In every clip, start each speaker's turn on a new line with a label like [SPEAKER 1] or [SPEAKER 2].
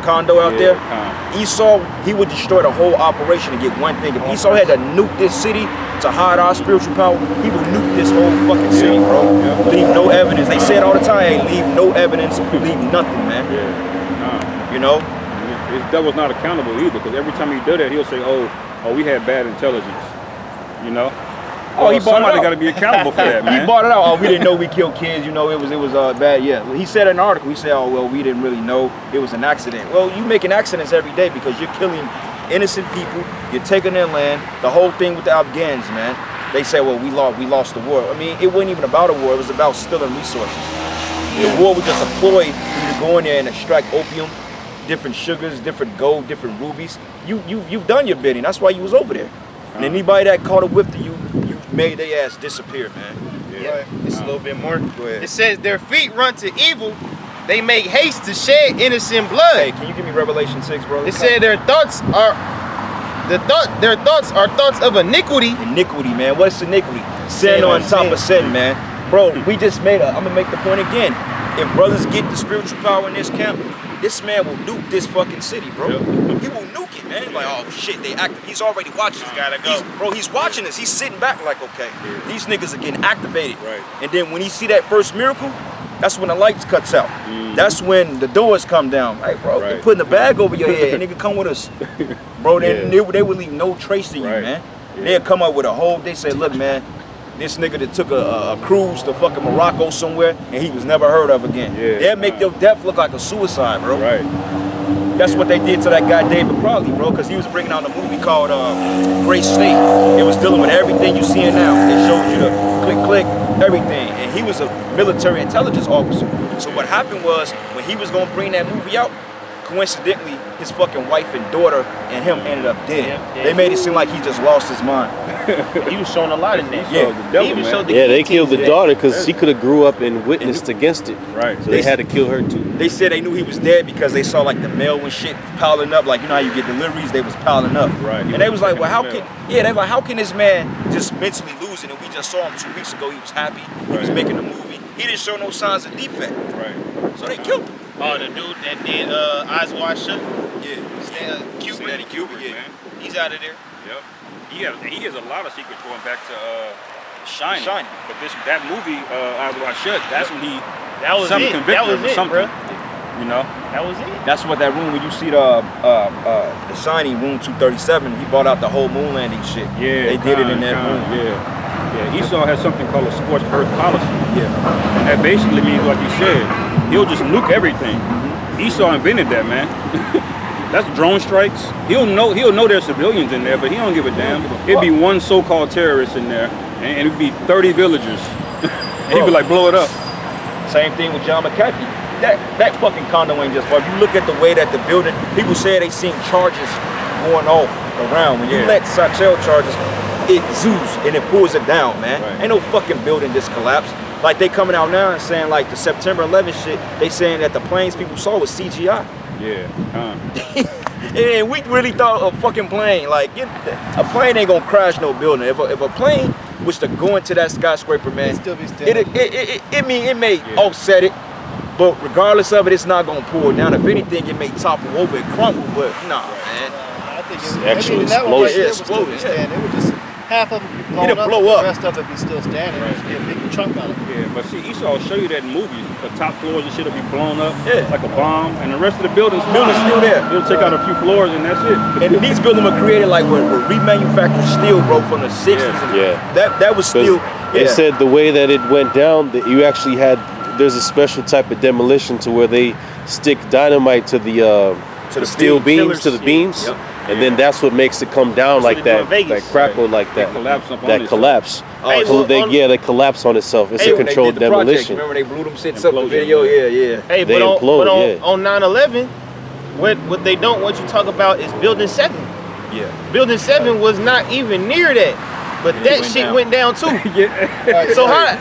[SPEAKER 1] condo out there. Esau, he would destroy the whole operation to get one thing. If Esau had to nuke this city to hide our spiritual power, he would nuke this whole fucking city, bro. Leave no evidence. They say it all the time, hey, leave no evidence, leave nothing, man. You know?
[SPEAKER 2] His devil's not accountable either, because every time he do that, he'll say, oh, we had bad intelligence, you know?
[SPEAKER 1] Oh, he bought
[SPEAKER 2] somebody got to be accountable for that, man.
[SPEAKER 1] He bought it out. Oh, we didn't know we killed kids. You know, it was bad. Yeah, he said in an article. He said, oh well, we didn't really know it was an accident. Well, you making accidents every day because you're killing innocent people. You're taking their land. The whole thing with the Afghans, man. They say, well, we lost the war. I mean, it wasn't even about a war. It was about stealing resources. The war was just a ploy for you to go in there and extract opium, different sugars, different gold, different rubies. You've done your bidding. That's why you was over there. And anybody that caught a whiff to you made their ass disappear, man.
[SPEAKER 3] Yeah. It's a little bit more. Go ahead. It says their feet run to evil. They make haste to shed innocent blood.
[SPEAKER 1] Hey, can you give me Revelation 6, bro?
[SPEAKER 3] It said their thoughts are thoughts of iniquity.
[SPEAKER 1] Iniquity, man. What's iniquity? Sin on top of sin, man. Bro, we just I'm gonna make the point again. If brothers get the spiritual power in this camp, this man will nuke this fucking city, bro. He will nuke it, man. Like, oh shit, they active. He's already watching. He's gotta go. He's watching this. He's sitting back like, okay, these niggas are getting activated. Right. And then when he see that first miracle, that's when the lights cuts out. That's when the doors come down. Hey, bro, they putting a bag over your head. Nigga, come with us. Bro, they would leave no trace to you, man. They'll come up with a whole, they say, look, man, this nigga that took a cruise to fucking Morocco somewhere and he was never heard of again. They'll make your death look like a suicide, bro. That's what they did to that guy David Crowley, bro, because he was bringing out a movie called Great State. It was dealing with everything you seeing now. It showed you the click, everything. And he was a military intelligence officer. So what happened was, when he was gonna bring that movie out, coincidentally, his fucking wife and daughter and him ended up dead. They made it seem like he just lost his mind.
[SPEAKER 3] He was showing a lot in that.
[SPEAKER 4] They killed the daughter because she could have grew up and witnessed against it. So they had to kill her too.
[SPEAKER 1] They said they knew he was dead because they saw like the mail and shit piling up. Like, you know how you get deliveries, they was piling up. And they was like, well, how can this man just mentally lose it? And we just saw him 2 weeks ago. He was happy. He was making a movie. He didn't show no signs of defect. So they killed him.
[SPEAKER 3] Oh, the dude that did Eyes Wide Shut?
[SPEAKER 1] Cuban.
[SPEAKER 3] Man. He's out of there.
[SPEAKER 2] He has a lot of secrets going back to Shining. But that movie, Eyes Wide Shut, that's when something convicted him or something. You know?
[SPEAKER 3] That was it.
[SPEAKER 1] That's what that room, when you see the Shining, room 237, he bought out the whole moon landing shit. They did it in that room.
[SPEAKER 2] Esau has something called a scorched earth policy. And that basically means, like you said, he'll just nuke everything. Esau invented that, man. That's drone strikes. He'll know there's civilians in there, but he don't give a damn. It'd be one so-called terrorist in there, and it'd be 30 villagers. And he'd be like, blow it up.
[SPEAKER 1] Same thing with John McAfee. That fucking condo ain't just far. If you look at the way that the building, people say they seen charges going off around. When you let Satchel charges, it zoos and it pulls it down, man. Ain't no fucking building just collapsed. Like, they coming out now and saying, like, the September 11th shit, they saying that the planes people saw was CGI. And we really thought a fucking plane, like, a plane ain't gonna crash no building. If a plane was to go into that skyscraper, man,
[SPEAKER 3] still be standing.
[SPEAKER 1] It may offset it, but regardless of it, it's not gonna pull down. If anything, it may topple over and crumble, but nah, man.
[SPEAKER 3] I think
[SPEAKER 4] it's actually exploded.
[SPEAKER 3] It would just half of it be blown up, the rest of it be still standing. It'd be a big chunk on it.
[SPEAKER 2] But see, Esau will show you that in movies. The top floors and shit will be blown up like a bomb, and the rest of the building's still there. He'll take out a few floors, and that's it.
[SPEAKER 1] And these buildings were created like were remanufactured steel, bro, from the 60s. That was steel.
[SPEAKER 4] They said the way that it went down, that you actually there's a special type of demolition to where they stick dynamite to the steel beams, to the beams. And then that's what makes it come down like that, like crackle like that. That collapse. They collapse on itself. It's a controlled demolition.
[SPEAKER 1] Remember they blew them shits up the video?
[SPEAKER 3] Hey, but on 9/11, what they don't want you to talk about is Building 7. Building 7 was not even near that. but that shit went down too.
[SPEAKER 2] Yeah.
[SPEAKER 3] So how,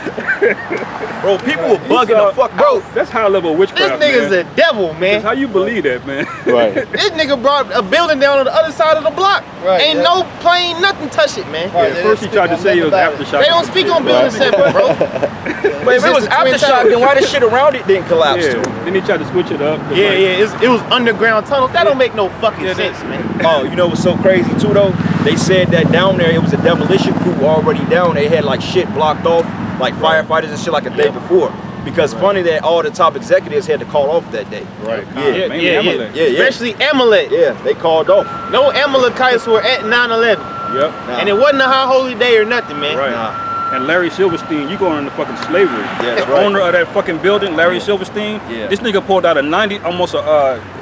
[SPEAKER 1] Bro, people were bugging the fuck
[SPEAKER 3] bro?
[SPEAKER 2] That's high level
[SPEAKER 3] This
[SPEAKER 2] witchcraft,
[SPEAKER 3] nigga's
[SPEAKER 2] man.
[SPEAKER 3] a devil, man.
[SPEAKER 2] How you believe that, man?
[SPEAKER 4] Right.
[SPEAKER 3] This nigga brought a building down on the other side of the block.
[SPEAKER 5] Right,
[SPEAKER 3] Ain't
[SPEAKER 5] yeah.
[SPEAKER 3] no plane, nothing touch it, man.
[SPEAKER 5] Right.
[SPEAKER 2] Yeah, first he tried to say it was aftershock.
[SPEAKER 3] They don't speak on building 7, bro.
[SPEAKER 1] But if it was aftershock, then why the shit around it didn't collapse
[SPEAKER 2] Yeah.
[SPEAKER 1] too?
[SPEAKER 2] Then he tried to switch it up.
[SPEAKER 3] Yeah, it was underground tunnels. That don't make no fucking sense, man.
[SPEAKER 1] Oh, you know what's so crazy too though? They said that down there it was a demolition crew already down. They had like shit blocked off, like firefighters and shit like a day before. Because funny that all the top executives had to call off that day.
[SPEAKER 2] Right.
[SPEAKER 3] Yeah. Especially Amalek.
[SPEAKER 1] Yeah, they called off.
[SPEAKER 3] No Amalekites were at 9/11.
[SPEAKER 2] Yep.
[SPEAKER 3] And it wasn't a high holy day or nothing, man.
[SPEAKER 2] Right.
[SPEAKER 1] Nah.
[SPEAKER 2] And Larry Silverstein, you going into fucking slavery.
[SPEAKER 1] Yeah, that's
[SPEAKER 2] the
[SPEAKER 1] right.
[SPEAKER 2] owner of that fucking building, Larry Silverstein,
[SPEAKER 1] Yeah.
[SPEAKER 2] this nigga pulled out a $99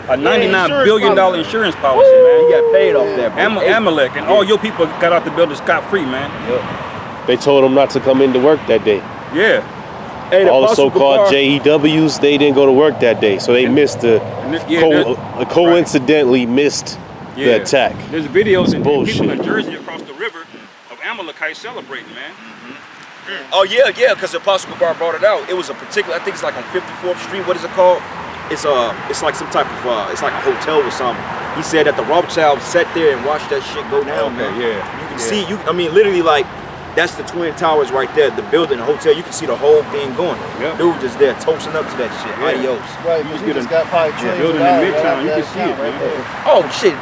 [SPEAKER 3] insurance
[SPEAKER 2] billion
[SPEAKER 3] policy.
[SPEAKER 2] insurance policy,
[SPEAKER 1] He
[SPEAKER 2] man.
[SPEAKER 1] got paid off that. bro.
[SPEAKER 2] Amalek, and all your people got out the building scot-free, man.
[SPEAKER 4] They told him not to come into work that day.
[SPEAKER 2] Yeah.
[SPEAKER 1] Hey,
[SPEAKER 4] All the
[SPEAKER 1] Apostle
[SPEAKER 4] so-called
[SPEAKER 1] Gabar-
[SPEAKER 4] JEWs, they didn't go to work that day, so they missed the coincidentally missed the attack.
[SPEAKER 2] There's videos and
[SPEAKER 4] bullshit.
[SPEAKER 2] people in Jersey across the river of Amalekites celebrating, man.
[SPEAKER 1] Oh yeah, because Apostle Gabar brought it out. It was a particular, I think it's like on 54th Street. What is it called? It's like some type of it's like a hotel or something. He said that the Rothschilds sat there and watched that shit go down, man.
[SPEAKER 2] Yeah.
[SPEAKER 1] You can see, I mean, literally like. That's the Twin Towers right there, the building, the hotel. You can see the whole thing going.
[SPEAKER 2] Yep.
[SPEAKER 1] Dude just there toasting up to that shit.
[SPEAKER 2] Yeah.
[SPEAKER 1] Adios.
[SPEAKER 5] Right,
[SPEAKER 2] You
[SPEAKER 5] but
[SPEAKER 2] just
[SPEAKER 5] he
[SPEAKER 2] get
[SPEAKER 5] just
[SPEAKER 2] a
[SPEAKER 5] got probably trained
[SPEAKER 2] building in Midtown, you can see it,
[SPEAKER 5] right
[SPEAKER 2] man.
[SPEAKER 5] there.
[SPEAKER 1] Oh shit,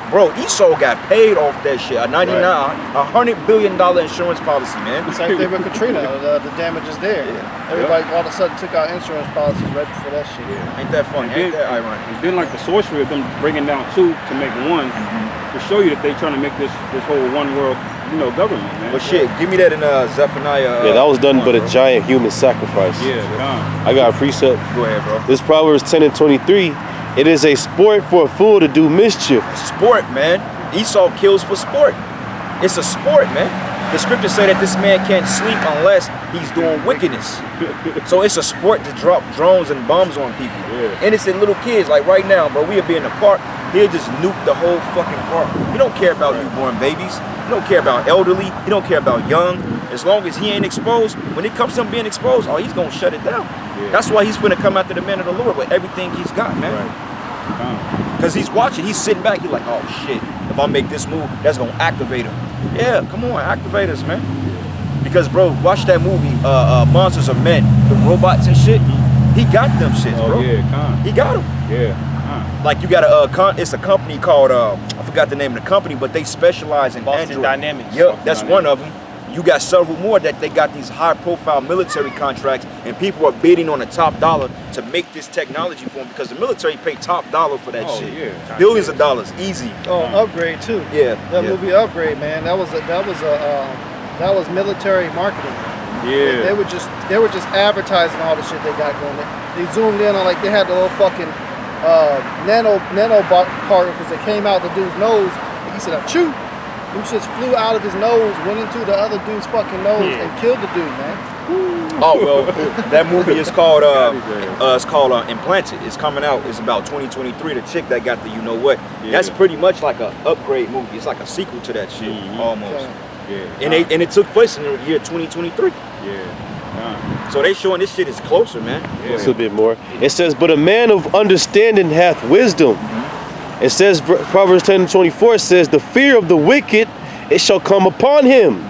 [SPEAKER 1] bro, Esau got paid off that shit. A $100 billion insurance policy, man.
[SPEAKER 5] Same thing with Katrina. The damage is there.
[SPEAKER 1] Yeah.
[SPEAKER 5] Everybody all of a sudden took out insurance policies right before that shit.
[SPEAKER 1] Ain't that funny? Ain't that ironic?
[SPEAKER 2] And then like the sorcery of them bringing down two to make one, to show you that they trying to make this whole one world, government, man.
[SPEAKER 1] But shit, give me that in Zephaniah.
[SPEAKER 4] Yeah, that was done but a giant human sacrifice.
[SPEAKER 2] Yeah,
[SPEAKER 4] I got a precept.
[SPEAKER 1] Go ahead, bro.
[SPEAKER 4] This Proverbs 10 and 23. It is a sport for a fool to do mischief.
[SPEAKER 1] Sport, man. Esau kills for sport. It's a sport, man. The scriptures say that this man can't sleep unless he's doing wickedness. So it's a sport to drop drones and bombs on people.
[SPEAKER 2] Yeah.
[SPEAKER 1] Innocent little kids, like right now, bro, we'll be in the park, he'll just nuke the whole fucking park. He don't care about newborn babies. He don't care about elderly. He don't care about young. As long as he ain't exposed, when it comes to him being exposed, oh, he's gonna shut it down.
[SPEAKER 2] Yeah.
[SPEAKER 1] That's why he's gonna come after the man of the Lord with everything he's got, man. Because he's watching, he's sitting back, he's like, oh shit, if I make this move, that's gonna activate him. Yeah, come on, activate us, man. Because bro, watch that movie, Monsters of Men, the robots and shit. He got them shits, bro.
[SPEAKER 2] Oh yeah,
[SPEAKER 1] He got them.
[SPEAKER 2] Yeah.
[SPEAKER 1] Like you got it's a company called, I forgot the name of the company, but they specialize in
[SPEAKER 3] Boston
[SPEAKER 1] Android.
[SPEAKER 3] Dynamics.
[SPEAKER 1] Yep, that's one of them. You got several more that they got these high-profile military contracts, and people are bidding on the top dollar to make this technology for them because the military pay top dollar for that shit.
[SPEAKER 2] Yeah.
[SPEAKER 1] Billions of dollars, easy.
[SPEAKER 5] Oh, Upgrade too.
[SPEAKER 1] Yeah,
[SPEAKER 5] That
[SPEAKER 1] yeah.
[SPEAKER 5] movie Upgrade, man. That was military marketing.
[SPEAKER 2] Yeah.
[SPEAKER 5] They were just advertising all the shit they got going there. They zoomed in on they had the little fucking nano particles that came out the dude's nose. He said, "Achoo!" Them shits flew out of his nose, went into the other dude's fucking nose, and killed the dude, man.
[SPEAKER 1] Oh well, that movie is called Implanted. It's coming out. It's about 2023. The chick that got the you know what? That's pretty much like a upgrade movie. It's like a sequel to that shit, almost.
[SPEAKER 2] Yeah.
[SPEAKER 1] And it took place in the year 2023.
[SPEAKER 2] Yeah.
[SPEAKER 1] So they showing this shit is closer, man.
[SPEAKER 4] It's a bit more. It says, but a man of understanding hath wisdom. It says, Proverbs 10 and 24 says, the fear of the wicked, it shall come upon him.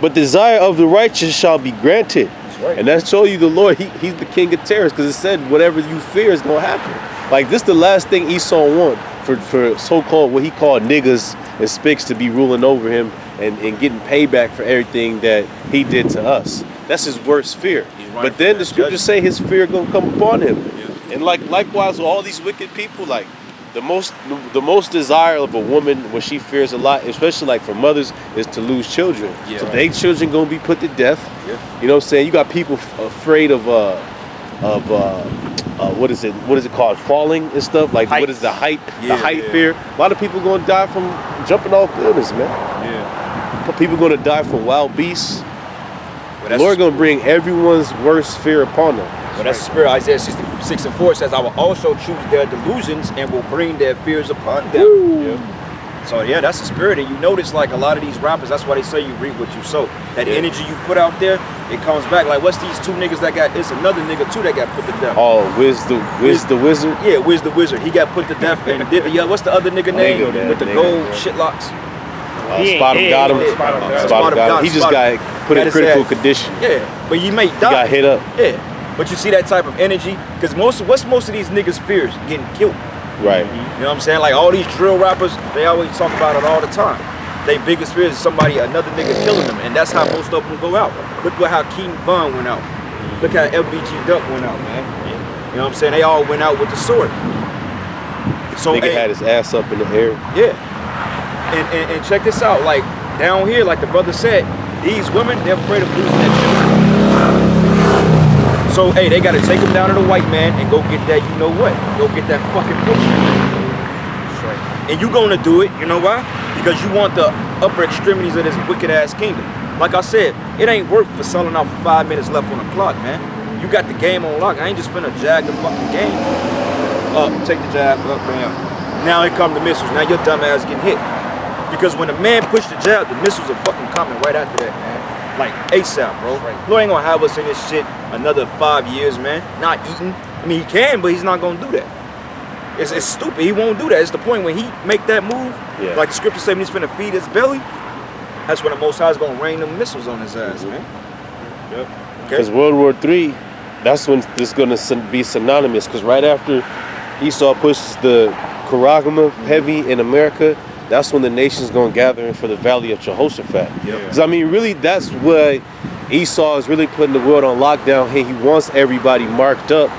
[SPEAKER 4] But desire of the righteous shall be granted.
[SPEAKER 1] That's right.
[SPEAKER 4] And that shows you the Lord, he's the king of terrors, because it said whatever you fear is going to happen. Like this the last thing Esau want for so-called, what he called niggas and spics to be ruling over him and getting payback for everything that he did to us. That's his worst fear. But then the scriptures say his fear gonna come upon him. And likewise with all these wicked people, like the most desire of a woman when she fears a lot, especially like for mothers, is to lose children. So they children gonna be put to death. You know what I'm saying? You got people afraid of what is it called, falling and stuff, like height. What is the height fear? A lot of people gonna die from jumping off buildings, man. People gonna die from wild beasts. The Lord gonna bring everyone's worst fear upon them.
[SPEAKER 1] But that's the spirit. Isaiah 66:4 says, I will also choose their delusions and will bring their fears upon them. So yeah, that's the spirit. And you notice like a lot of these rappers, that's why they say you reap what you sow. That energy you put out there, it comes back. Like what's these two niggas that got, it's another nigga too that got put to death.
[SPEAKER 4] Oh, Wiz the Wizard?
[SPEAKER 1] Yeah, Wiz the Wizard. He got put to death and did the, what's the other nigga name? With the gold shit locks.
[SPEAKER 4] Spot him got him. Spot him got him. He just got put in critical condition.
[SPEAKER 1] Yeah, but you may die.
[SPEAKER 4] He got hit up.
[SPEAKER 1] Yeah, but you see that type of energy? Because what's most of these niggas' fears? Getting killed.
[SPEAKER 4] Right.
[SPEAKER 1] You know what I'm saying? Like all these drill rappers, they always talk about it all the time. They biggest fear is another nigga killing them, and that's how most of them go out. Look at how Keaton Vaughn went out. Look how LBG Duck went out, man. You know what I'm saying? They all went out with the sword. So
[SPEAKER 4] nigga had his ass up in the air.
[SPEAKER 1] Yeah. And check this out, like down here, like the brother said, these women, they're afraid of losing that shit. So hey, they gotta take them down to the white man and go get that, you know what? Go get that fucking bullshit. Right. And you gonna do it, you know why? Because you want the upper extremities of this wicked ass kingdom. Like I said, it ain't worth for selling out for 5 minutes left on the clock, man. You got the game on lock. I ain't just finna jag the fucking game. Up, take the jab, up, bam. Now here come the missiles. Now your dumb ass getting hit. Because when the man pushed the jab, the missiles are fucking coming right after that, man. Like ASAP, bro. Right. Lord ain't gonna have us in this shit another 5 years, man. Not eating. I mean, he can, but he's not gonna do that. It's stupid. He won't do that. It's the point when he make that move, like the scripture say when he's finna feed his belly, that's when the Most High is gonna rain them missiles on his ass, man. Yep.
[SPEAKER 4] Because World War III, that's when this is gonna be synonymous. Because right after Esau pushes the Charagma heavy in America, that's when the nation's gonna gather for the Valley of Jehoshaphat. Because I mean, really, that's what Esau is really putting the world on lockdown. Hey, he wants everybody marked up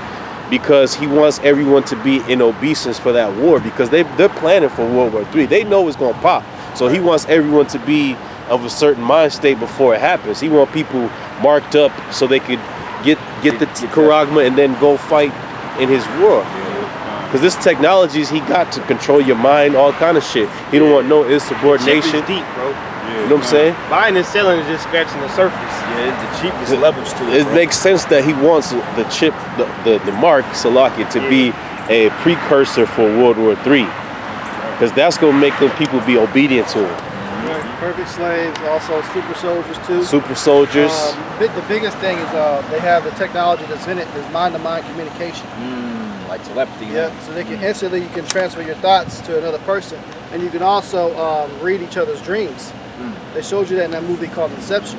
[SPEAKER 4] because he wants everyone to be in obeisance for that war. Because they're planning for World War III. They know it's gonna pop. So he wants everyone to be of a certain mind state before it happens. He wants people marked up so they could get the Charagma and then go fight in his war. Because this technologies he got to control your mind, all kind of shit. He don't want no insubordination.
[SPEAKER 3] It's deep, bro.
[SPEAKER 4] You know what I'm saying?
[SPEAKER 3] Buying and selling is just scratching the surface.
[SPEAKER 1] Yeah, it's the cheapest levels to it.
[SPEAKER 4] It makes sense that he wants the chip, the mark, Salaki, to be a precursor for World War III. Because that's going to make them people be obedient to him.
[SPEAKER 5] Right. Perfect slaves, also super soldiers too.
[SPEAKER 4] Super soldiers.
[SPEAKER 5] The biggest thing is they have the technology that's in it is mind-to-mind communication.
[SPEAKER 1] Like telepathy.
[SPEAKER 5] Yeah, so they can instantly, you can transfer your thoughts to another person. And you can also read each other's dreams. They showed you that in that movie called Inception.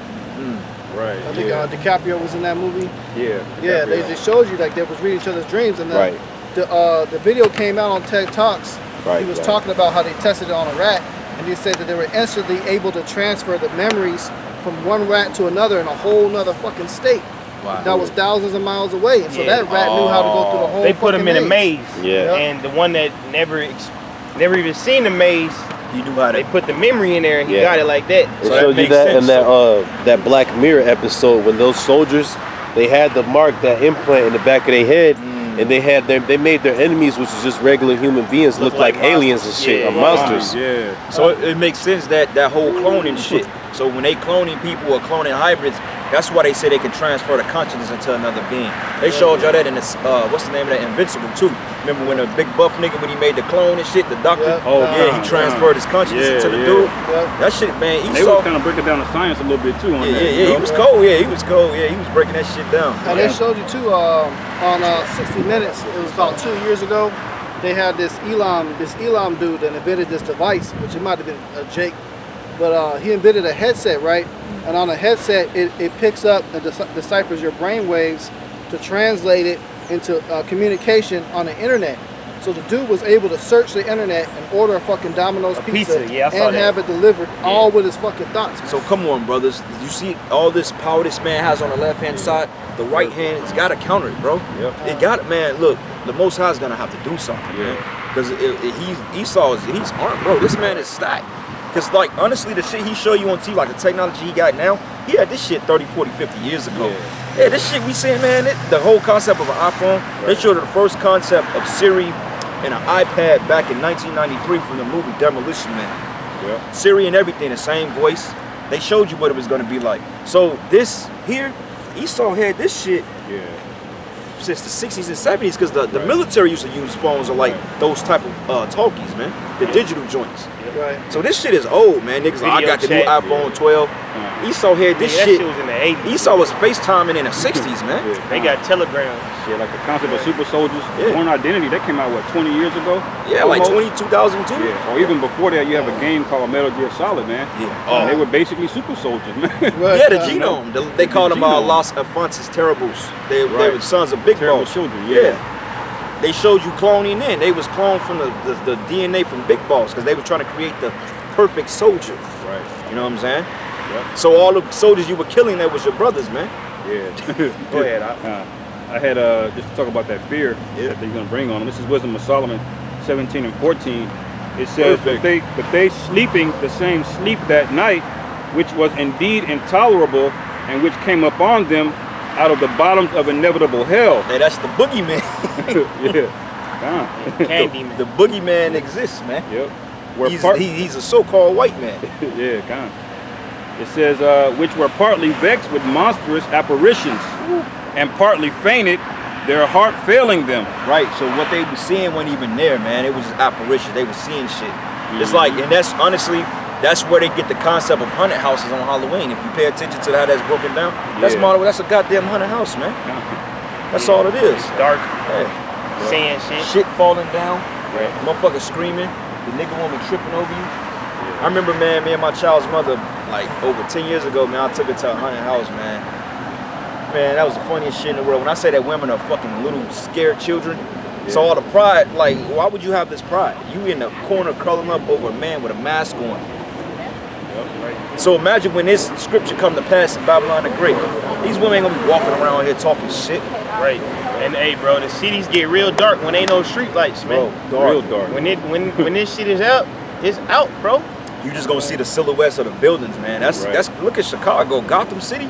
[SPEAKER 1] Right.
[SPEAKER 5] I think DiCaprio was in that movie.
[SPEAKER 1] Yeah.
[SPEAKER 5] Yeah, they showed you like they was reading each other's dreams. And the video came out on TED Talks. He was talking about how they tested it on a rat. And he said that they were instantly able to transfer the memories from one rat to another in a whole nother fucking state. Wow. That was thousands of miles away. And so that rat knew how to go through the whole
[SPEAKER 3] They put him in a maze.
[SPEAKER 4] Yeah.
[SPEAKER 3] And the one that never even seen the maze,
[SPEAKER 1] he knew how to.
[SPEAKER 3] They put the memory in there and he got it like that.
[SPEAKER 4] It showed you that in that Black Mirror episode when those soldiers, they had the mark, that implant in the back of their head. And they made their enemies, which is just regular human beings, look like aliens and shit, or monsters.
[SPEAKER 1] Yeah. So it makes sense that whole cloning shit. So when they cloning people or cloning hybrids, that's why they say they can transfer the consciousness into another being. They showed y'all that in this, what's the name of that, Invincible too. Remember when the big buff nigga, when he made the clone and shit, the doctor? He transferred his consciousness into the dude. That shit, man,
[SPEAKER 2] They were kind of breaking down the science a little bit too on that.
[SPEAKER 1] Yeah, he was cold. Yeah, he was cold. Yeah, he was breaking that shit down.
[SPEAKER 5] And they showed you too on 60 Minutes. It was about 2 years ago. They had this Elam dude that invented this device, which it might have been Jake, but he invented a headset, right? And on a headset, it picks up and deciphers your brain waves to translate it into communication on the internet. So the dude was able to search the internet and order a fucking Domino's pizza and have it delivered all with his fucking thoughts.
[SPEAKER 1] So come on, brothers. You see all this power this man has on the left-hand side? The right hand, it's got to counter it, bro. It got it, man. Look, the Most High is going to have to do something, man. Because he's armed, bro. This man is stacked. Because, like, honestly, the shit he show you on TV, like the technology he got now, he had this shit 30, 40, 50 years ago. Yeah, this shit we saying, man, the whole concept of an iPhone, they showed the first concept of Siri and an iPad back in 1993 from the movie Demolition Man. Siri and everything, the same voice. They showed you what it was going to be like. So this here, Esau had this shit since the 60s and 70s because the military used to use phones or like those type of talkies, man. The digital joints.
[SPEAKER 5] Right.
[SPEAKER 1] So this shit is old, man. Niggas like, I got the new iPhone 12. Esau had this
[SPEAKER 3] that
[SPEAKER 1] shit.
[SPEAKER 3] shit was in the 80s.
[SPEAKER 1] Esau was FaceTiming in the 60s, man.
[SPEAKER 3] They got telegrams.
[SPEAKER 2] Yeah, like the concept of super soldiers,
[SPEAKER 1] Yeah.
[SPEAKER 2] Born Identity, that came out, what, 20 years ago?
[SPEAKER 1] Yeah, like
[SPEAKER 2] Almost.
[SPEAKER 1] 2002.
[SPEAKER 2] Yeah, or even before that, you have a game called Metal Gear Solid, man.
[SPEAKER 1] Yeah.
[SPEAKER 2] They were basically super soldiers, man.
[SPEAKER 5] Right.
[SPEAKER 1] Yeah, the genome. They called them
[SPEAKER 2] genome.
[SPEAKER 1] Los Alphonsus Terribles. They
[SPEAKER 2] Right.
[SPEAKER 1] were sons of Big
[SPEAKER 2] Terrible
[SPEAKER 1] Boss.
[SPEAKER 2] children, yeah.
[SPEAKER 1] They showed you cloning in. They was cloned from the DNA from Big Boss because they were trying to create the perfect soldier.
[SPEAKER 2] Right.
[SPEAKER 1] You know what I'm saying?
[SPEAKER 2] Yep.
[SPEAKER 1] So all the soldiers you were killing, that was your brothers, man.
[SPEAKER 2] Yeah.
[SPEAKER 3] Go ahead.
[SPEAKER 2] I had just to talk about that fear that they're gonna bring on them. This is Wisdom of Solomon 17 and 14. It says, but they sleeping the same sleep that night, which was indeed intolerable, and which came upon them out of the bottoms of inevitable hell.
[SPEAKER 1] Hey, that's the boogeyman.
[SPEAKER 2] Yeah.
[SPEAKER 3] Candyman.
[SPEAKER 1] The boogeyman exists, man.
[SPEAKER 2] Yep. Were
[SPEAKER 1] He's a so-called white man.
[SPEAKER 2] yeah, kind of. It says, which were partly vexed with monstrous apparitions, and partly fainted, their heart failing them.
[SPEAKER 1] Right, so what they were seeing wasn't even there, man. It was just apparition. They were seeing shit. It's like, and that's honestly, that's where they get the concept of haunted houses on Halloween. If you pay attention to how that's broken down, that's a goddamn haunted house, man. That's all it is.
[SPEAKER 3] Dark.
[SPEAKER 1] Yeah.
[SPEAKER 3] Saying shit.
[SPEAKER 1] Shit falling down, motherfucker screaming, the nigga woman tripping over you. I remember, man, me and my child's mother, like over 10 years ago, man, I took her to a haunted house, man. Man, that was the funniest shit in the world. When I say that women are fucking little scared children, so all the pride, like, why would you have this pride? You in the corner curling up over a man with a mask on. So imagine when this scripture come to pass in Babylon the Great. These women ain't gonna be walking around here talking shit.
[SPEAKER 3] Right. And hey, bro, the cities get real dark when ain't no street lights, man.
[SPEAKER 1] Bro,
[SPEAKER 2] Real dark.
[SPEAKER 3] When this shit is out, it's out, bro.
[SPEAKER 1] You just gonna see the silhouettes of the buildings, man. That's look at Chicago, Gotham City.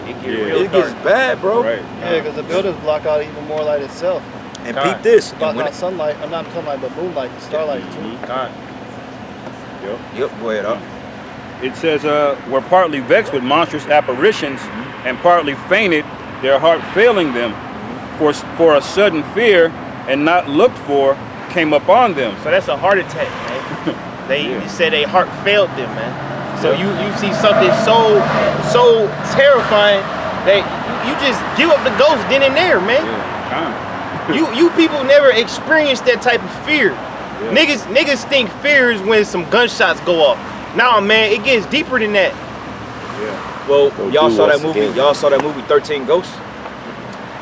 [SPEAKER 3] It get
[SPEAKER 2] Yeah.
[SPEAKER 3] real
[SPEAKER 1] It gets
[SPEAKER 3] dark.
[SPEAKER 1] bad, bro.
[SPEAKER 2] Right.
[SPEAKER 5] Yeah, because the buildings block out even more light itself.
[SPEAKER 1] And peep this.
[SPEAKER 5] Block
[SPEAKER 1] And when
[SPEAKER 5] out sunlight. I'm not sunlight, but moonlight, starlight too.
[SPEAKER 3] God.
[SPEAKER 1] Yep, go ahead, up.
[SPEAKER 2] It says, were partly vexed with monstrous apparitions, and partly fainted, their heart failing them, for a sudden fear and not looked for came upon them.
[SPEAKER 3] So that's a heart attack, man. They said their heart failed them, man. So you see something so terrifying that you just give up the ghost then and there, man. You people never experienced that type of fear. Niggas think fear is when some gunshots go off. Nah, man, it gets deeper than that.
[SPEAKER 1] Well, y'all saw that
[SPEAKER 4] once
[SPEAKER 1] movie.
[SPEAKER 4] again.
[SPEAKER 1] Y'all saw that movie 13 Ghosts?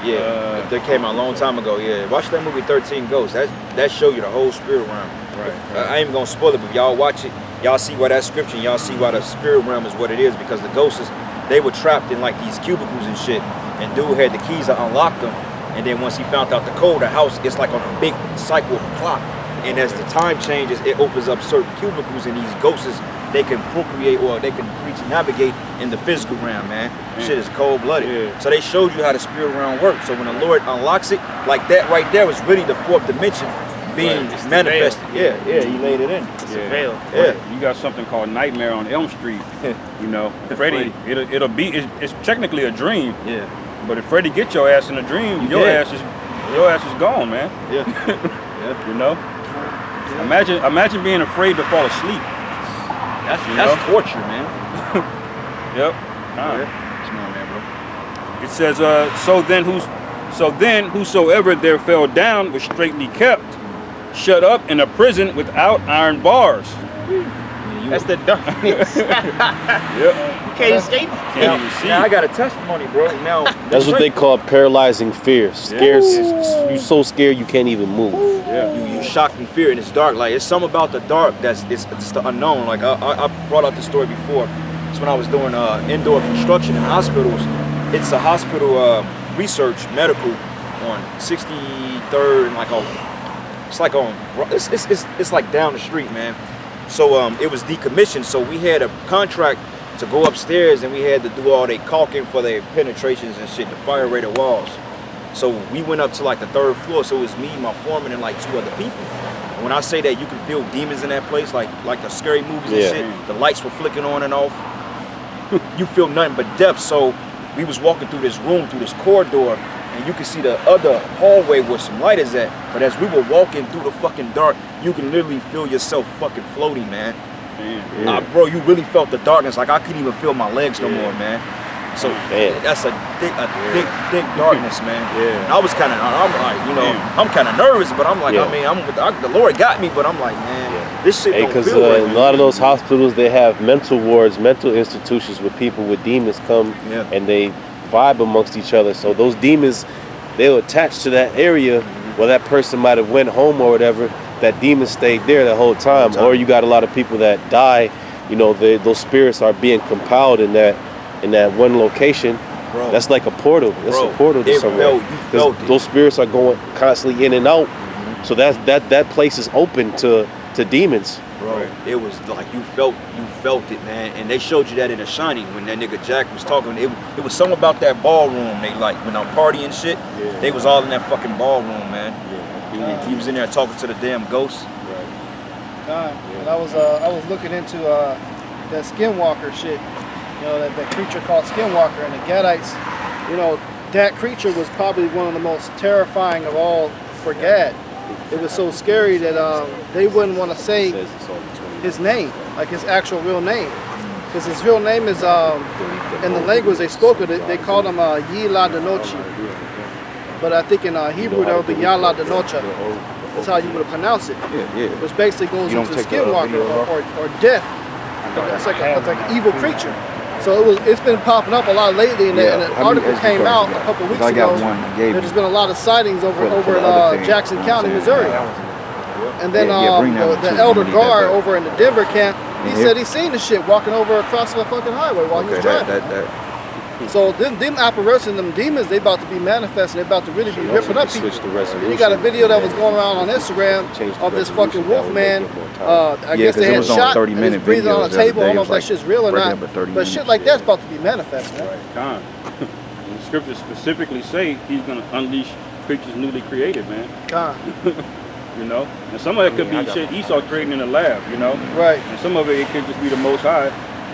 [SPEAKER 1] Yeah, that came out a long time ago. Yeah, watch that movie 13 Ghosts. That show you the whole spirit realm.
[SPEAKER 2] Right.
[SPEAKER 1] I ain't even gonna spoil it, but if y'all watch it, y'all see why that scripture, and y'all see why the spirit realm is what it is, because the ghosts, they were trapped in like these cubicles and shit, and dude had the keys to unlock them, and then once he found out the code, the house, it's like on a big cycle of a clock, and as the time changes, it opens up certain cubicles, and these ghosts, they can procreate or they can reach and navigate in the physical realm, man. Shit is cold-blooded.
[SPEAKER 2] Yeah.
[SPEAKER 1] So they showed you how the spirit realm works. So when the Lord unlocks it, like that right there was really the fourth dimension being
[SPEAKER 3] It's the
[SPEAKER 1] manifested.
[SPEAKER 3] veil.
[SPEAKER 1] Yeah, he laid it in.
[SPEAKER 3] It's a veil.
[SPEAKER 1] Yeah.
[SPEAKER 2] You got something called Nightmare on Elm Street. You know, Freddy, it'll be, it's technically a dream,
[SPEAKER 1] Yeah.
[SPEAKER 2] but if Freddy get your ass in a dream, your ass is gone, man.
[SPEAKER 1] Yeah.
[SPEAKER 2] You know? Imagine being afraid to fall asleep.
[SPEAKER 1] That's torture, man.
[SPEAKER 2] Yep.
[SPEAKER 1] Come on, man, bro.
[SPEAKER 2] It says, so then whosoever there fell down was straitly kept, shut up in a prison without iron bars.
[SPEAKER 3] That's the darkness.
[SPEAKER 2] Yep.
[SPEAKER 3] You can't escape.
[SPEAKER 2] Can't even see.
[SPEAKER 1] Now I got a testimony, bro. Now
[SPEAKER 4] That's what they call paralyzing fear. Scares you so scared you can't even move.
[SPEAKER 2] Yeah.
[SPEAKER 1] you shocked in fear, and it's dark. Like it's something about the dark that's it's the unknown. Like I brought up the story before. It's when I was doing indoor construction in hospitals. It's a hospital research medical on 63rd and like it's like down the street, man. So it was decommissioned. So we had a contract to go upstairs, and we had to do all their caulking for their penetrations and shit, the fire rated walls. So we went up to like the 3rd floor. So it was me, my foreman, and like 2 other people. And when I say that you can feel demons in that place, like the scary movies and shit, the lights were flicking on and off. You feel nothing but death. So we was walking through this room, through this corridor, and you can see the other hallway where some light is at. But as we were walking through the fucking dark, you can literally feel yourself fucking floating, man. Bro, you really felt the darkness. Like I couldn't even feel my legs no more, man. So that's a thick darkness, man. And I was kind of, I'm like, you know, I'm kind of nervous, but I'm like, I mean, the Lord got me, but I'm like, man, this shit don't feel right.
[SPEAKER 4] A lot of those hospitals, they have mental wards, mental institutions where people with demons come and they vibe amongst each other. So those demons, they'll attach to that area where that person might have went home or whatever. That demon stayed there the whole time. Or you got a lot of people that die. You know, those spirits are being compiled in that one location. Bro, that's like a portal. That's a portal to somewhere. Those spirits are going constantly in and out. So that place is open to demons.
[SPEAKER 1] Bro, it was like you felt it, man. And they showed you that in The Shining when that nigga Jack was talking. It was something about that ballroom. They like when I'm partying shit. They was all in that fucking ballroom, man. He was in there talking to the damn ghosts.
[SPEAKER 5] And I was looking into that Skinwalker shit. You know, that creature called Skinwalker, and the Gadites, you know, that creature was probably one of the most terrifying of all for Gad. It was so scary that they wouldn't want to say his name, like his actual real name. Because his real name is, in the language they spoke of it, they called him Yila Denochi. But I think in Hebrew that would be Yala Denocha. That's how you would pronounce it. Which basically goes into Skinwalker or death. It's like an evil creature. So it's been popping up a lot lately, and an article came out a couple weeks ago. There's been a lot of sightings over in Jackson County, Missouri. And then the Elder Gar over in the Denver camp, he said he seen the shit walking over across the fucking highway while he was driving. So them apparitions, them demons, they about to be manifesting. They about to really be ripping up people. And you got a video that was going around on Instagram of this fucking wolf man. I guess they had shot and was breathing on a table. I don't know if that shit's real or not. But shit like that's about to be manifesting.
[SPEAKER 2] God. The scriptures specifically say he's going to unleash creatures newly created, man.
[SPEAKER 5] God.
[SPEAKER 2] You know? And some of it could be shit Esau creating in the lab, you know?
[SPEAKER 5] Right.
[SPEAKER 2] And some of it could just be the Most High.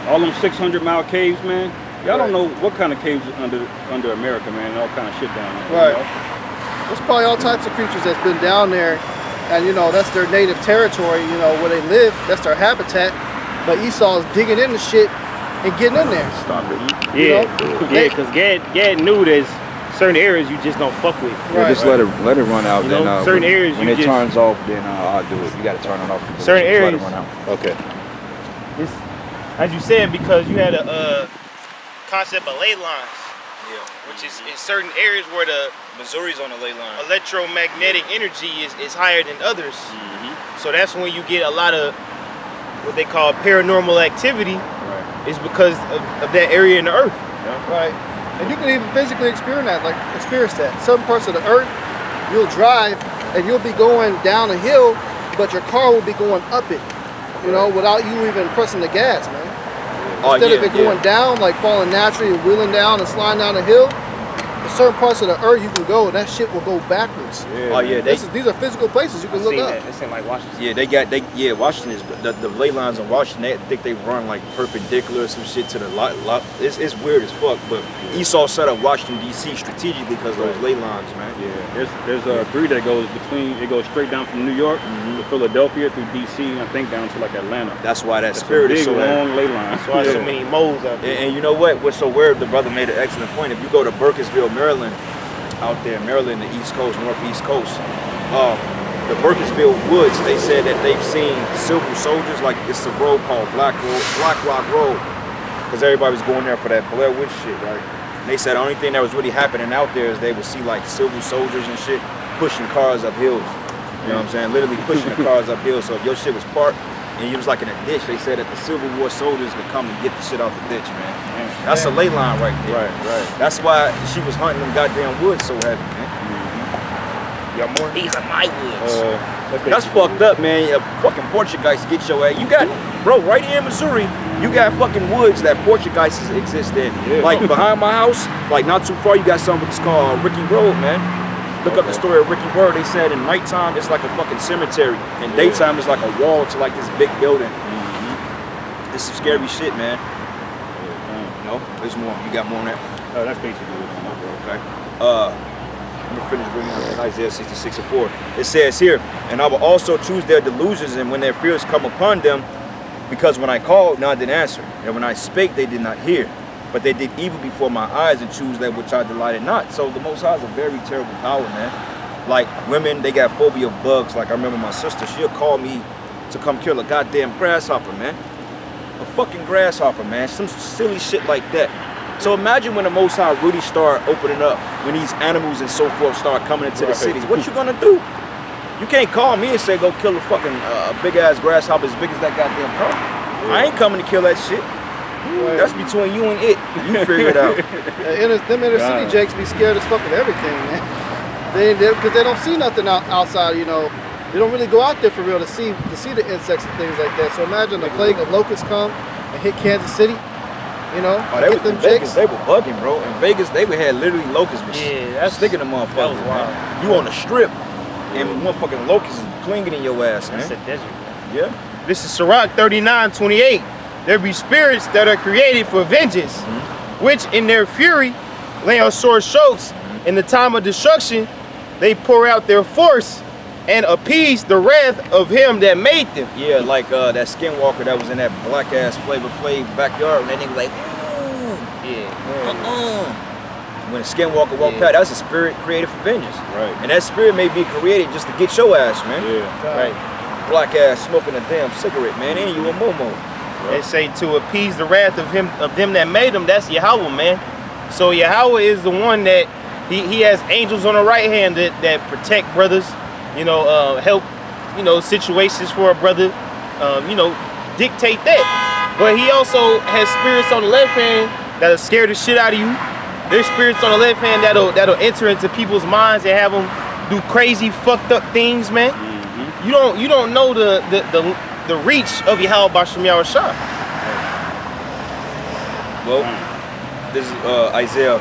[SPEAKER 2] All them 600-mile caves, man. Y'all don't know what kind of caves under America, man, and all kind of shit down there.
[SPEAKER 5] Right.
[SPEAKER 2] You know?
[SPEAKER 5] There's probably all types of creatures that's been down there, and you know, that's their native territory, you know, where they live, that's their habitat. But Esau is digging into shit and getting in there.
[SPEAKER 3] Stop it. Because Gad knew there's certain areas you just don't fuck with.
[SPEAKER 6] Yeah, just let it run out.
[SPEAKER 3] You know,
[SPEAKER 6] then
[SPEAKER 3] certain areas
[SPEAKER 6] when it turns off, then I'll do it. You got to turn it off.
[SPEAKER 3] Certain areas.
[SPEAKER 6] Let it run out.
[SPEAKER 4] Okay.
[SPEAKER 3] It's, as you said, because you had a concept of ley lines, which is in certain areas where the
[SPEAKER 1] Missouri's on the ley line.
[SPEAKER 3] electromagnetic energy is higher than others. So that's when you get a lot of what they call paranormal activity. Is because of that area in the earth.
[SPEAKER 5] Right. And you can even physically experience that. Some parts of the earth, you'll drive and you'll be going down a hill, but your car will be going up it, you know, without you even pressing the gas, man. Instead of it going down, like falling naturally and wheeling down and sliding down a hill, there's certain parts of the earth you can go and that shit will go backwards. These are physical places you can look up.
[SPEAKER 3] It's in like Washington.
[SPEAKER 1] Yeah, Washington is the ley lines in Washington. I think they run like perpendicular or some shit to the lot. It's weird as fuck. But Esau set up Washington D.C. strategically because of those ley lines, man.
[SPEAKER 2] Yeah, there's three that goes between. It goes straight down from New York to Philadelphia through D.C. and I think down to like Atlanta.
[SPEAKER 1] That's why that spirit is so
[SPEAKER 2] long ley line.
[SPEAKER 3] That's why so many moles out there.
[SPEAKER 1] And you know what? What's so weird? The brother made an excellent point. If you go to Burkittsville, Maryland, out there, Maryland, the East Coast, Northeast Coast, the Burkittsville Woods, they said that they've seen silver soldiers. Like it's a road called Black Rock Road, because everybody was going there for that Blair Witch shit, right? And they said the only thing that was really happening out there is they would see like silver soldiers and shit pushing cars up hills. You know what I'm saying? Literally pushing the cars up hills. So if your shit was parked and you was like in a ditch, they said that the Civil War soldiers could come and get the shit out the ditch, man. That's a ley line right there.
[SPEAKER 2] Right.
[SPEAKER 1] That's why she was hunting them goddamn woods so heavy, man.
[SPEAKER 3] Y'all more?
[SPEAKER 1] These are my woods. That's fucked up, man. Fucking Portuguese get your ass. You got, bro, right here in Missouri, you got fucking woods that Portuguese exist in. Like behind my house, like not too far, you got something that's called Ricky Road, man. Look up the story of Ricky Road. They said in nighttime it's like a fucking cemetery. In daytime it's like a wall to like this big building. This is scary shit, man. No, there's more. You got more on that?
[SPEAKER 2] Oh, that's basically what I'm
[SPEAKER 1] Okay. Let me finish reading Isaiah 66:4. It says here, and I will also choose their delusions, and when their fears come upon them, because when I called, none did answer, and when I spake, they did not hear. But they did evil before my eyes and choose that which I delighted not. So the Most High is a very terrible power, man. Like women, they got phobia of bugs. Like I remember my sister, she'll call me to come kill a goddamn grasshopper, man. A fucking grasshopper, man. Some silly shit like that. So imagine when the Most High really start opening up, when these animals and so forth start coming into the cities. What you gonna do? You can't call me and say go kill a fucking big ass grasshopper as big as that goddamn car. I ain't coming to kill that shit. That's between you and it. You figure it out.
[SPEAKER 5] Them inner city jakes be scared as fuck of everything, man. Because they don't see nothing outside, you know. They don't really go out there for real to see the insects and things like that. So imagine the plague of locusts come and hit Kansas City, you know.
[SPEAKER 1] Oh, they was in Vegas, they were bugging, bro. In Vegas, they had literally locusts sticking them motherfuckers, man. You on the strip and motherfucking locusts is clinging in your ass, man.
[SPEAKER 3] It's a desert, man.
[SPEAKER 1] Yeah.
[SPEAKER 3] This is Sirach 39:28. There be spirits that are created for vengeance, which in their fury lay on sore strokes. In the time of destruction, they pour out their force and appease the wrath of him that made them.
[SPEAKER 1] Yeah, like that skinwalker that was in that black ass Flavor Flav backyard, and that nigga like, ooh, when a skinwalker walked past, that's a spirit created for vengeance.
[SPEAKER 2] Right.
[SPEAKER 1] And that spirit may be created just to get your ass, man.
[SPEAKER 2] Yeah.
[SPEAKER 3] Right.
[SPEAKER 1] Black ass smoking a damn cigarette, man, and you a momo.
[SPEAKER 3] They say to appease the wrath of them that made them. That's Yahawah, man. So Yahawah is the one that he has angels on the right hand that protect brothers, you know, help, you know, situations for a brother, you know, dictate that. But he also has spirits on the left hand that'll scare the shit out of you. There's spirits on the left hand that'll enter into people's minds and have them do crazy, fucked up things, man. You don't know the reach of Yahawah bahasham YAHAWASHI.
[SPEAKER 1] Well, this is Isaiah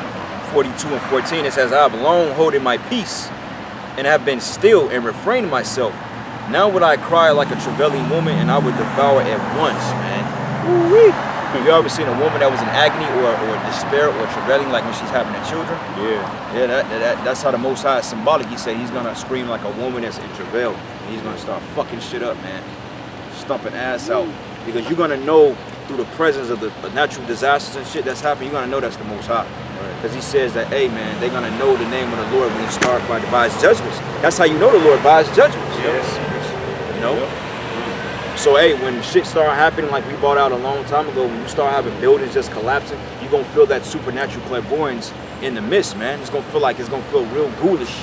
[SPEAKER 1] 42:14. It says, I have long holding my peace and have been still and refrained myself. Now would I cry like a travailing woman, and I would devour at once, man. Woo-wee. Have you ever seen a woman that was in agony or despair or travailing, like when she's having her children? Yeah, that's how the Most High is symbolic. He said he's gonna scream like a woman that's in travail. And he's gonna start fucking shit up, man. Stumping ass out. Because you're gonna know through the presence of the natural disasters and shit that's happening, you're gonna know that's the Most High. Because he says that, hey man, they're gonna know the name of the Lord when he starts by his judgments. That's how you know the Lord by his judgments.
[SPEAKER 2] Yes.
[SPEAKER 1] You know? So hey, when shit start happening like we brought out a long time ago, when you start having buildings just collapsing, you're gonna feel that supernatural clairvoyance in the midst, man. It's gonna feel real ghoulish.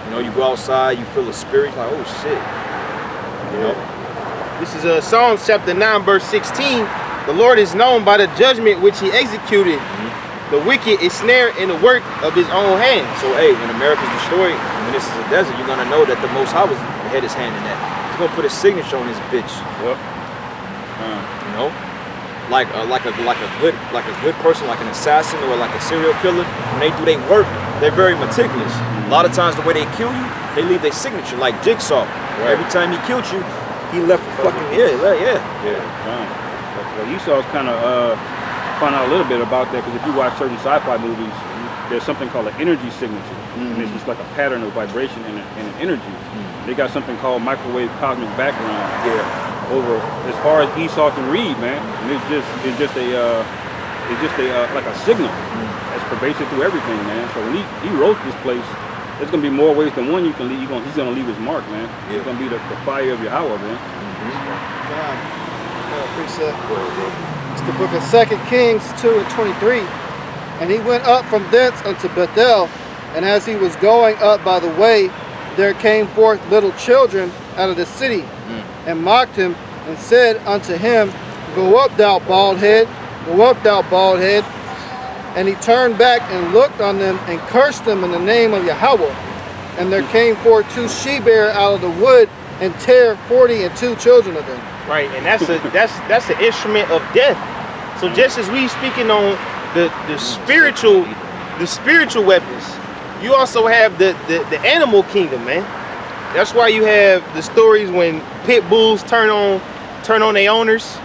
[SPEAKER 1] You know, you go outside, you feel the spirit, like, oh shit. You know?
[SPEAKER 3] This is Psalms chapter 9, verse 16. The Lord is known by the judgment which he executed. The wicked is snared in the work of his own hands.
[SPEAKER 1] So hey, when America's destroyed, when this is a desert, you're gonna know that the Most High had his hand in that. He's gonna put his signature on this bitch. You know, like a good person, like an assassin or like a serial killer. When they do their work, they're very meticulous. A lot of times, the way they kill you, they leave their signature, like Jigsaw. Every time he killed you, he left a fucking
[SPEAKER 2] Well, Esau's kind of found out a little bit about that, because if you watch certain sci-fi movies, there's something called an energy signature, and it's just like a pattern of vibration and an energy. They got something called microwave cosmic background. Over as far as Esau can read, man, and it's just a like a signal that's pervasive through everything, man. So when he wrote this place, there's gonna be more ways than one you can leave. He's gonna leave his mark, man. It's gonna be the fire of Yahawah, man.
[SPEAKER 5] It's the book of 2 Kings 2:23. And he went up from thence unto Bethel, and as he was going up by the way, there came forth little children out of the city, and mocked him, and said unto him, Go up, thou bald head, go up, thou bald head. And he turned back and looked on them, and cursed them in the name of Yahawah. And there came forth 2 she-bear out of the wood, and tear 42 children of them.
[SPEAKER 3] Right, and that's an instrument of death. So just as we speaking on the spiritual weapons, you also have the animal kingdom, man. That's why you have the stories when pit bulls turn on their owners.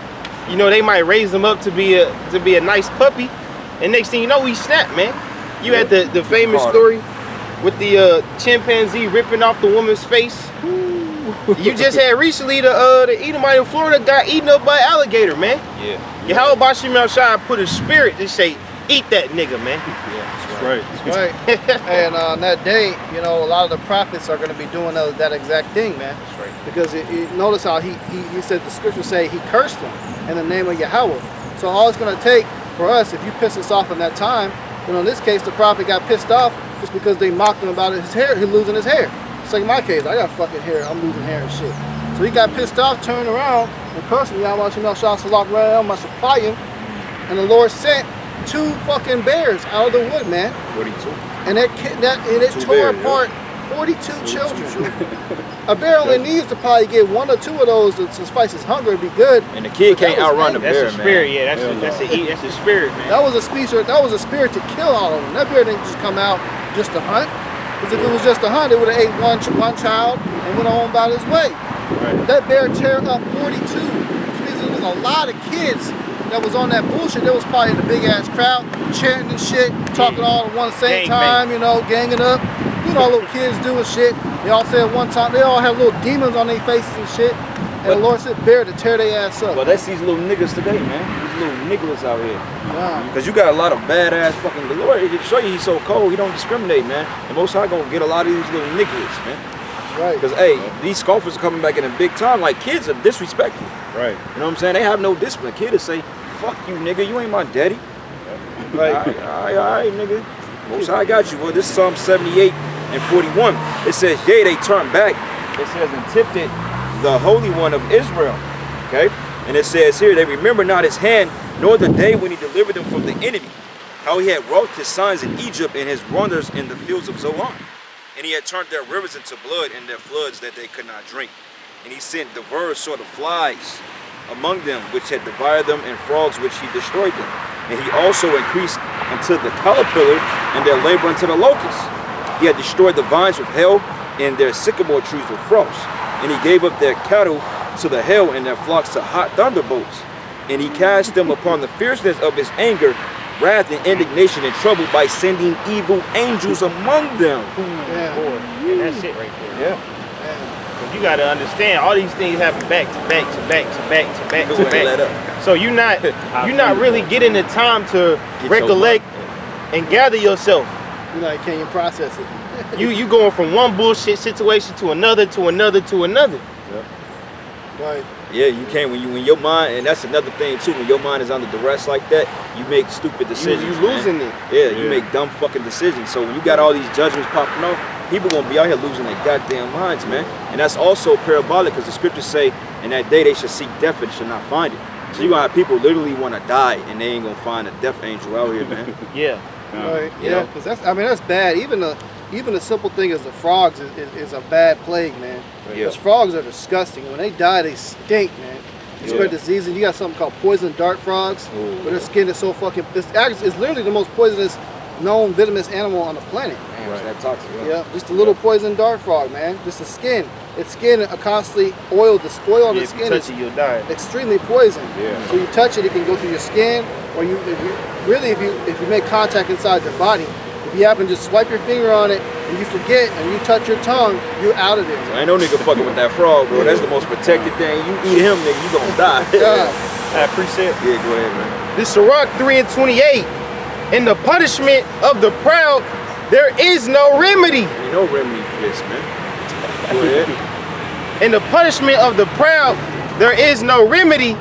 [SPEAKER 3] You know, they might raise them up to be a nice puppy, and next thing you know, he snapped, man. You had the famous story with the chimpanzee ripping off the woman's face. You just had recently the Edomite in Florida got eaten up by an alligator, man.
[SPEAKER 1] Yeah.
[SPEAKER 3] YAHAWASHI put a spirit to say, eat that nigga, man.
[SPEAKER 2] That's right.
[SPEAKER 5] Right. And on that day, you know, a lot of the prophets are going to be doing that exact thing, man.
[SPEAKER 3] That's right.
[SPEAKER 5] Because notice how he said, the scripture say he cursed them in the name of Yahweh. So all it's going to take for us, if you piss us off in that time, you know, in this case, the prophet got pissed off just because they mocked him about his hair, him losing his hair. It's like in my case, I got fucking hair, I'm losing hair and shit. So he got pissed off, turned around, and cursed me. I watched him out, shot Salak around, my supply him, and the Lord sent 2 fucking bears out of the wood, man.
[SPEAKER 1] 42.
[SPEAKER 5] And it tore apart 42 children. A bear only needs to probably get 1 or 2 of those to suffice his hunger and be good.
[SPEAKER 1] And the kid can't outrun the bear,
[SPEAKER 3] That's a
[SPEAKER 1] man.
[SPEAKER 3] spirit, yeah. That's a spirit, man.
[SPEAKER 5] That was a spirit to kill all of them. That bear didn't just come out just to hunt. Because if it was just a hunt, it would have ate one child and went on about his way.
[SPEAKER 2] Right.
[SPEAKER 5] That bear tear up 42. Which means there was a lot of kids that was on that bullshit. There was probably in a big ass crowd, chanting and shit, talking all at one same time, you know, ganging up. You know, little kids doing shit. They all said one time, they all have little demons on their faces and shit. And the Lord said, bear to tear their ass up.
[SPEAKER 1] Well, that's these little niggas today, man. These little niggas out here.
[SPEAKER 5] Wow.
[SPEAKER 1] Because you got a lot of badass fucking, the Lord, to show you he's so cold, he don't discriminate, man. And Most High gonna get a lot of these little niggas, man.
[SPEAKER 5] That's right.
[SPEAKER 1] Because, hey, these scoffers are coming back in a big time. Like, kids are disrespectful.
[SPEAKER 2] Right.
[SPEAKER 1] You know what I'm saying? They have no discipline. Kids say, fuck you, nigga, you ain't my daddy.
[SPEAKER 5] Right.
[SPEAKER 1] All right, nigga. Most High got you. Well, this is Psalm 78 and 41. It says, yea, they turned back. It says, and tempted the Holy One of Israel. Okay? And it says here, they remember not his hand, nor the day when he delivered them from the enemy, how he had wrought his signs in Egypt and his wonders in the fields of Zoan. And he had turned their rivers into blood and their floods that they could not drink. And he sent diverse sort of flies among them, which had devoured them, and frogs which he destroyed them. And he also increased unto the caterpillar and their labor unto the locust. He had destroyed the vines with hail and their sycamore trees with frost. And he gave up their cattle to the hail and their flocks to hot thunderbolts. And he cast them upon the fierceness of his anger, wrath and indignation and trouble by sending evil angels among them.
[SPEAKER 5] Yeah.
[SPEAKER 3] Yeah, that's it right there.
[SPEAKER 1] Yeah.
[SPEAKER 3] You got to understand, all these things happen back to back to back to back to back to
[SPEAKER 1] Let
[SPEAKER 3] back.
[SPEAKER 1] up.
[SPEAKER 3] So you're not really getting the time to
[SPEAKER 1] Get
[SPEAKER 3] recollect and gather yourself.
[SPEAKER 5] You know, can you process it?
[SPEAKER 3] You going from one bullshit situation to another to another to another.
[SPEAKER 5] Right.
[SPEAKER 1] Yeah, you can't when your mind, and that's another thing too, when your mind is under duress like that, you make stupid decisions.
[SPEAKER 3] You
[SPEAKER 1] man.
[SPEAKER 3] losing it.
[SPEAKER 1] Yeah, you make dumb fucking decisions. So when you got all these judgments popping off, people gonna be out here losing their goddamn minds, man. And that's also parabolic, because the scriptures say, in that day they should seek death and should not find it. So you gonna have people literally want to die, and they ain't gonna find a death angel out here, man.
[SPEAKER 3] Yeah.
[SPEAKER 5] Right.
[SPEAKER 1] You
[SPEAKER 5] Yeah.
[SPEAKER 1] know?
[SPEAKER 5] Because that's bad. Even the simple thing as the frogs is a bad plague, man.
[SPEAKER 1] Yeah.
[SPEAKER 5] Because frogs are disgusting. When they die, they stink, man. They spread disease, and you got something called poison dart frogs, where their skin is so fucking. It's literally the most poisonous known venomous animal on the planet.
[SPEAKER 1] Man, it's that toxic.
[SPEAKER 5] Yeah, just a little poison dart frog, man. Just the skin. Its skin are constantly oiled. The oil on the
[SPEAKER 3] If you
[SPEAKER 5] skin
[SPEAKER 3] touch
[SPEAKER 5] is
[SPEAKER 3] it, you'll die.
[SPEAKER 5] extremely poisoned.
[SPEAKER 2] Yeah.
[SPEAKER 5] So you touch it, it can go through your skin, or if you make contact inside your body, if you happen to just swipe your finger on it and you forget and you touch your tongue, you're out of there.
[SPEAKER 1] So ain't no nigga fucking with that frog, bro. That's the most protected thing. You eat him, nigga, you gonna die.
[SPEAKER 5] Yeah.
[SPEAKER 3] I appreciate it.
[SPEAKER 1] Yeah, go ahead, man.
[SPEAKER 3] This Sirach 3 and 28. In the punishment of the proud, there is no remedy.
[SPEAKER 1] Ain't no remedy for this, man. Go ahead.
[SPEAKER 3] In the punishment of the proud, there is no remedy,